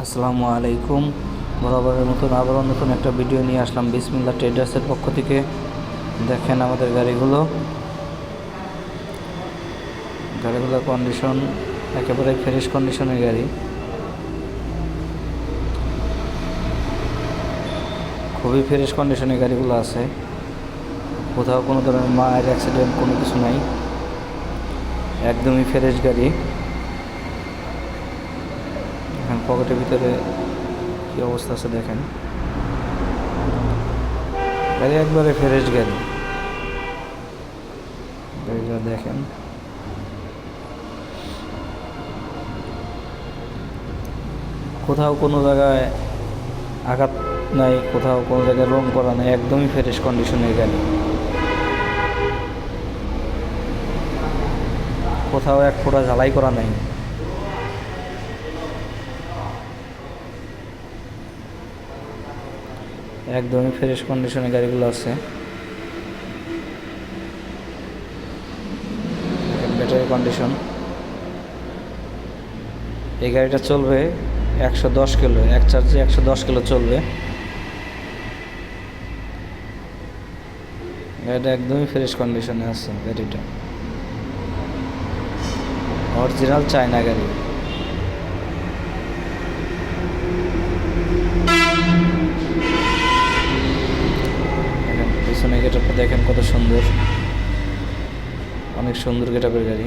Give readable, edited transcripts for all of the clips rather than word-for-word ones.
আসসালামু আলাইকুম। বরাবরের মতন আবারও নতুন একটা ভিডিও নিয়ে আসলাম বিসমিল্লাহ ট্রেডার্সের পক্ষ থেকে। দেখেন আমাদের গাড়িগুলোর কন্ডিশন একেবারে ফ্রেশ কন্ডিশনের গাড়ি, খুবই ফ্রেশ কন্ডিশনের গাড়িগুলো আছে। কোথাও কোনো ধরনের মায়ের অ্যাক্সিডেন্ট কোনো কিছু নাই, একদমই ফ্রেশ গাড়ি। এখন পকেটের ভিতরে কী অবস্থা আছে দেখেন, গাড়ি একবারে ফ্রেশ গাড়িটা দেখেন। কোথাও কোনো জায়গায় আঘাত নাই, কোথাও কোনো জায়গায় রং করা নাই, একদমই ফ্রেশ কন্ডিশনের গাড়ি। কোথাও এক ফোঁটা ঝালাই করা নাই। একদমই ফ্রেশ কন্ডিশনের গাড়িগুলো আছে। ব্যাটারি কন্ডিশন, এই গাড়িটা চলবে 110 কিলো, এক চার্জে 110 কিলো চলবে। গাড়িটা একদমই ফ্রেশ কন্ডিশনে আছে। গাড়িটা অরিজিনাল চায়না গাড়ি। দেখেন পিছনে গেটআপটা দেখেন কত সুন্দর, অনেক সুন্দর গেটআপের গাড়ি।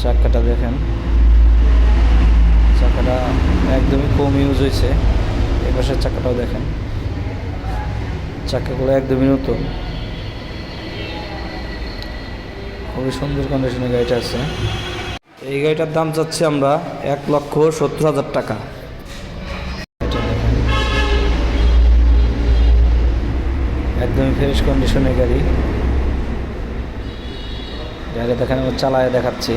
চাকাটা দেখেন, চাকাটা একদমই কম ইউজ হয়েছে। এই পাশের চাকাটাও দেখেন, চাকাগুলো একদমই নতুন, খুবই সুন্দর কন্ডিশনের গাড়িটা আছে। এই গাড়িটার দাম চাচ্ছি আমরা 1,70,000 টাকা। একদমই ফ্রেশ কন্ডিশনের গাড়ি। গাড়িটা দেখেন, আমি চালায় দেখাচ্ছি,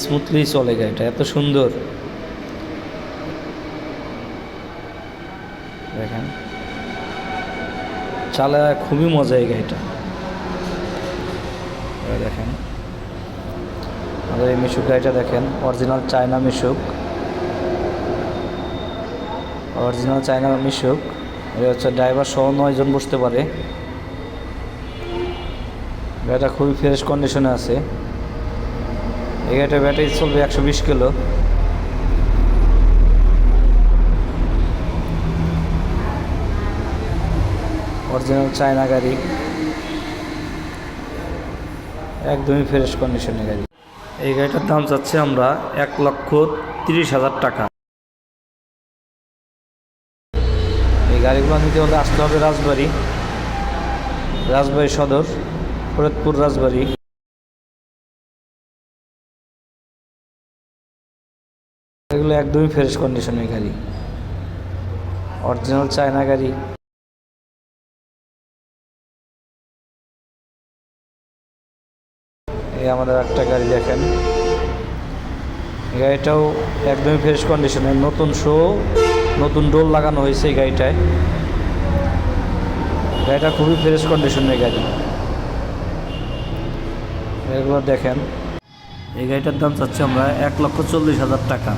স্মুথলি চলে গাড়িটা, এত সুন্দর দেখেন, চালায় খুবই মজা এই গাড়িটা। দেখেন আমাদের এই মিশুক গাড়িটা দেখেন, অরিজিনাল চায়না মিশুক, এটা হচ্ছে ড্রাইভার সহ 9 জন বসতে পারে। গাড়িটা খুবই ফ্রেশ কন্ডিশনে আছে। এই গাড়িটার ব্যাটারি চলবে 120 কিলো। অরিজিনাল চায়না গাড়ি, একদমই ফ্রেশ কন্ডিশনের গাড়ি। এই গাড়িটার দাম চাচ্ছি আমরা 1,30,000 টাকা। এই গাড়িগুলো নিতে হলে আসতে হবে রাজবাড়ী সদর, ফরিদপুর রাজবাড়ী। এগুলো একদমই ফ্রেশ কন্ডিশনের গাড়ি, অরিজিনাল চায়না গাড়ি। এই আমাদের একটা গাড়ি দেখেন, গাড়িটাও একদমই ফ্রেশ কন্ডিশনে, নতুন ডোর লাগানো হয়েছে এই গাড়িটায়। গাড়িটা খুবই ফ্রেশ কন্ডিশনের গাড়ি। এগুলো দেখেন, এই গাড়িটার দাম চাচ্ছি আমরা 1,40,000 টাকা।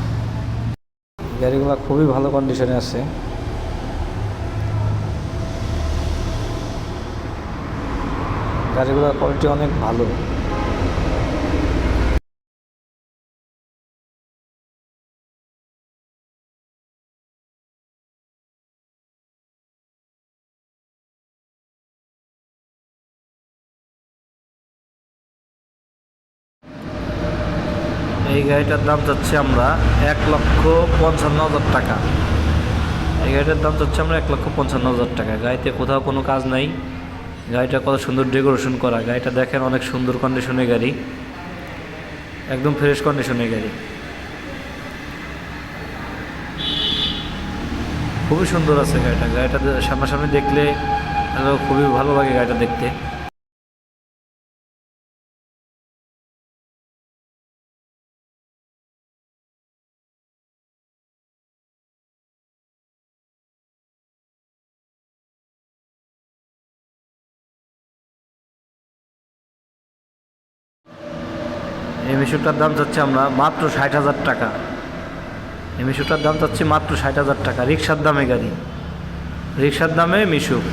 গাড়িগুলো খুবই ভালো কন্ডিশনে আছে। গাড়িগুলোর কোয়ালিটি অনেক ভালো। এই গাড়িটার দাম চাচ্ছি আমরা 1,55,000 টাকা। এই গাড়িটার দাম চাচ্ছি আমরা 1,55,000 টাকা। গাড়িতে কোথাও কোনো কাজ নাই, গাড়িটা কত সুন্দর ডেকোরেশন করা। গাড়িটা দেখেন, অনেক সুন্দর কন্ডিশনের গাড়ি, একদম ফ্রেশ কন্ডিশনের গাড়ি, খুবই সুন্দর আছে গাড়িটা সামনাসামনি দেখলে খুবই ভালো লাগে গাড়িটা দেখতে। এই মিশুকটার দাম চাচ্ছি আমরা মাত্র 60,000 টাকা। এই মিশুকটার দাম চাচ্ছি মাত্র 60,000 টাকা। রিক্সার দামে গাড়ি, রিক্সার দামে মিশুক।